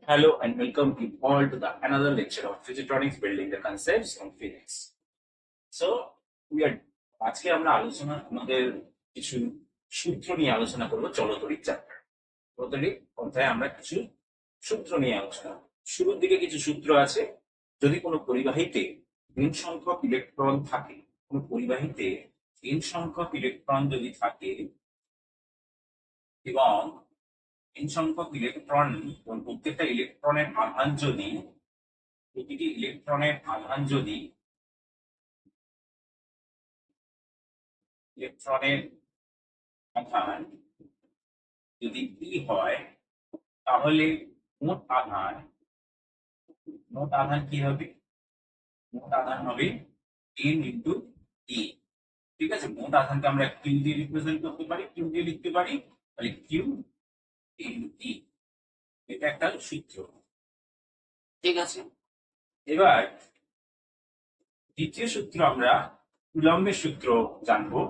Hello and welcome you all to the another lecture of Physitronics Building the Concepts on Physics. So we are আজকে আমরা আমাদের কিছু সূত্র নিয়ে আলোচনা করব চলতরিৎ চ্যাপ্টার। চলতরিৎ অধ্যায়ে আমরা কিছু সূত্র নিয়ে আলোচনা করব। শুরুর দিকে কিছু সূত্র আছে। যদি কোনো পরিবাহীতে n সংখ্যক ইলেকট্রন থাকে, কোনো পরিবাহীতে n সংখ্যক ইলেকট্রন যদি থাকে এবং n সংখ্যক ইলেকট্রন এবং প্রত্যেকটা ইলেকট্রনের আধান যদি প্রতিটি ইলেকট্রনের আধান যদি ইলেকট্রনের আধান যদি E হয়, তাহলে মোট আধান কি হবে? মোট আধান হবে n ইন্টু E। ঠিক আছে, মোট আধানকে আমরা Q দিয়ে রিপ্রেজেন্ট করতে পারি, Q দিয়ে লিখতে পারি, তাহলে Q ইন্টু E। এটা একটা সূত্র। ঠিক আছে, এবার দ্বিতীয় সূত্র আমরা কুলম্বের সূত্র জানবো।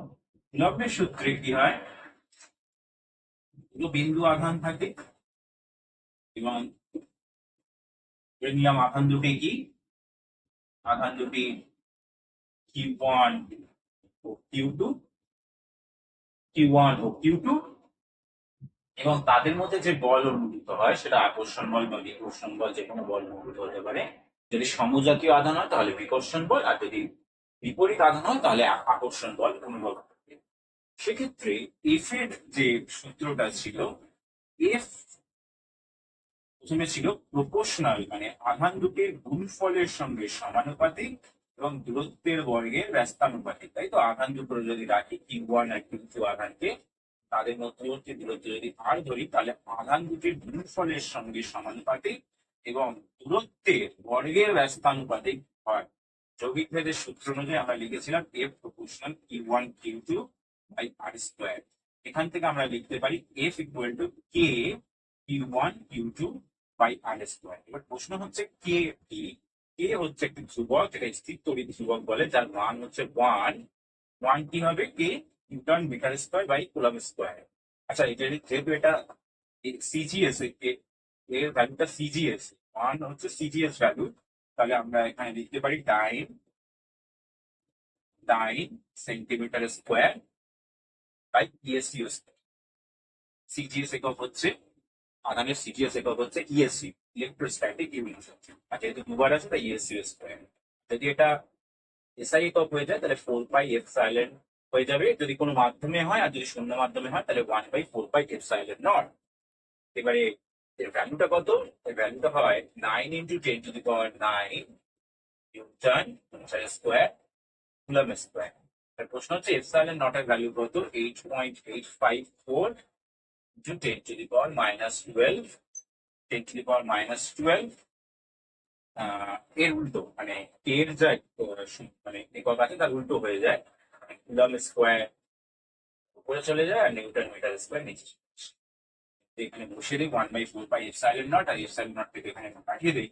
কুলম্বের সূত্রে কি হয়, দুটো বিন্দু আধান থাকে এবং ধরে নিলাম আধান দুটি কি, আধান দুটি Q1 ও Q2, Q1 ও Q2, এবং তাদের মধ্যে যে বল অনুভূত হয় সেটা আকর্ষণ বল বা বিকর্ষণ বল, যে কোনো বল অনুভূত হতে পারে। যদি সমজাতীয় আধান হয় তাহলে বিকর্ষণ বল, আর যদি বিপরীত আধান হয় তাহলে আকর্ষণ বল অনুভব করবে। সেক্ষেত্রে এফ এর যে সূত্রটা ছিল, এফ প্রথমে ছিল প্রপোর্শনাল, মানে আধান দুটির গুণফলের সঙ্গে সমানুপাতিক এবং দূরত্বের বর্গের ব্যস্তানুপাতিক। তাই তো, আধান দুটো যদি রাখি Q1 আর Q2 আধানকে, তাদের মধ্যবর্তী দূরত্ব যদি আর ধরি, তাহলে আধান দুটির গুণফলের সঙ্গে সমানুপাতিক এবং দূরত্বের বর্গের ব্যস্তানুপাতিক হয়। যৌগিক ভেদের সূত্র অনুযায়ী আমরা লিখেছিলাম F proportional Q1 Q2 by R square. এখান থেকে আমরা লিখতে পারি F equal to K Q1 Q2 by R square. এবার প্রশ্ন হচ্ছে কে কি? কে হচ্ছে একটি ধ্রুবক, যেটা স্থির তড়িৎ ধ্রুবক বলে, যার মান হচ্ছে 1 কি হবে? K newton metre square by coulomb square. আচ্ছা, এটা যেহেতু এটা সিজিএস, এর ভ্যালুটা সিজিএস, 1 হচ্ছে সিজিএস ভ্যালু, তাহলে আমরা এখানে লিখতে পারি dyne centimetre square by ESU square. CGS একক হচ্ছে আধানের, সিজিএস একক হচ্ছে ইএসইউ, ইলেকট্রোস্ট্যাটিক ইউনিট। আর যেহেতু দুবার আছে তাই ইএসইউ স্কোয়ার। যদি এটা এসআই একক হয়ে যায় তাহলে 4πε হয়ে যাবে যদি কোনো মাধ্যমে হয়, আর যদি শূন্য মাধ্যমে হয় তাহলে 1/4πε0। এবারে এর ভ্যালুটা কত? এর ভ্যালুটা হয় 9 × 10⁹ নিউটন স্কোয়ার কুলম স্কোয়ার। প্রশ্ন হচ্ছে এপসাইলন নট এর ভ্যালু কত? 8.854 × 10⁻12 10⁻12 এর উল্টো, মানে এর যা মানে একক আছে তার উল্টো হয়ে যায়, কুলম স্কোয়ার উপরে চলে যায় আর নিউটন মিটার স্কোয়ার নিচে চলে আসে। এখানে বসিয়ে দিই 1/4πε0, আর এপসাইলন নট থেকে এখানে পাঠিয়ে দিই,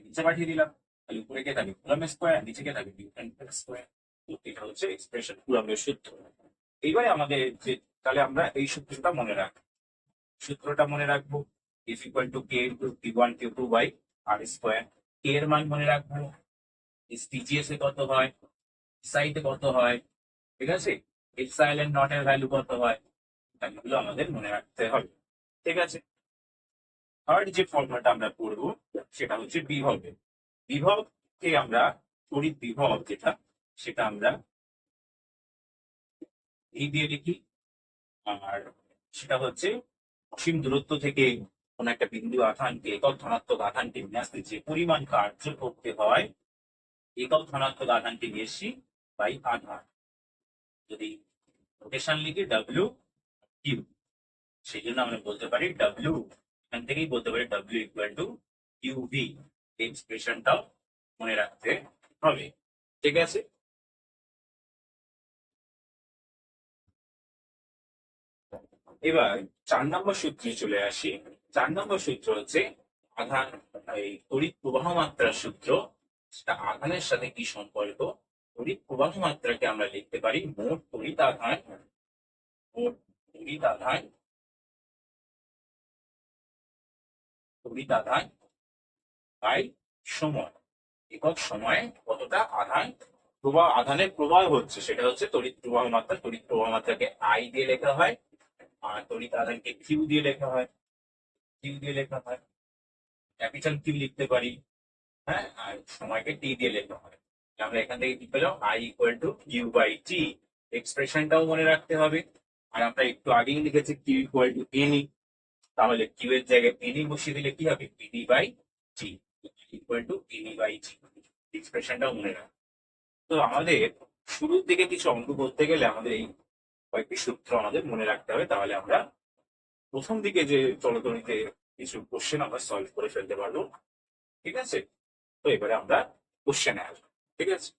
নিচে পাঠিয়ে দিলাম, তাহলে উপরে কে থাকবে? কুলম স্কোয়ার, নিচে কে থাকবে? Newton metre square. এটা হচ্ছে এক্সপ্রেশন, কুলম্বের সূত্র। এইবারে আমাদের যে, তাহলে আমরা এই সূত্রটা মনে রাখবো। সূত্রটা মনে রাখবো F equal to K into Q1 Q2 by R square. কে এর মান মনে রাখবো, সিজিএস এ কত হয়, সাইতে কত হয়, ঠিক আছে, এপসাইলন নট এর ভ্যালু কত হয়, এগুলো আমাদের মনে রাখতে হবে। ঠিক আছে, থার্ড যে ফর্মুলাটা আমরা পড়বো সেটা হচ্ছে বিভবের। বিভবকে আমরা তড়িৎ বিভব যেটা, সেটা আমরা এই দিয়ে লিখি, আর সেটা হচ্ছে অসীম দূরত্ব থেকে কোন একটা বিন্দু আধানকে, একক ধনাত্মক আধানকে নিয়ে আসতে যে পরিমাণ কার্য করতে হয়, একক ধনাত্মক আধানকে বেশি বাই আধান। যদি রোটেশন লিখি ডাব্লিউ কিউ, সেই জন্য আমরা বলতে পারি ডাব্লিউ, এখান থেকেই বলতে পারি ডাব্লিউ ইকুয়াল টু কিউভি। এই এক্সপ্রেশনটাও মনে রাখতে হবে। ঠিক আছে, এবার 4 নম্বর সূত্রে চলে আসি। 4 নম্বর সূত্র হচ্ছে আধান, এই তড়িৎ প্রবাহ মাত্রার সূত্র। সেটা আধানের সাথে কি সম্পর্ক? তড়িৎ প্রবাহ মাত্রাকে আমরা লিখতে পারি মোট তড়িৎ আধান, মোট তড়িৎ আধান বাই সময়। একক সময়ে কতটা আধানের প্রবাহ হচ্ছে, সেটা হচ্ছে তড়িৎ প্রবাহ মাত্রা। তড়িৎ প্রবাহ মাত্রাকে আই দিয়ে লেখা হয়, আর তড়িৎ আধানকে কিউ দিয়ে লেখা হয়। ক্যাপিটাল কিউ লিখতে পারি, হ্যাঁ, আর সময়কে টি দিয়ে লেখা হয়। আমরা এখান থেকে কি পেলাম, I equal to Q by T. এক্সপ্রেশনটাও মনে রাখতে হবে। আর আমরা একটু আগেই লিখেছি কিউ ইকুয়াল টু এনই, তাহলে কিউ এর জায়গায় এনই বসিয়ে দিলে কি হবে, PD by T equal to NE by T. এক্সপ্রেশনটাও মনে রাখবে। তো আমাদের শুরুর দিকে কিছু অঙ্ক করতে গেলে আমাদের এই কয়েকটি সূত্র আমাদের মনে রাখতে হবে, তাহলে আমরা প্রথম দিকে যে চলতরিতে কিছু কোশ্চেন আমরা সলভ করে ফেলতে পারবো। ঠিক আছে, তো এবারে আমরা কোশ্চেনে আসবো। ঠিক আছে।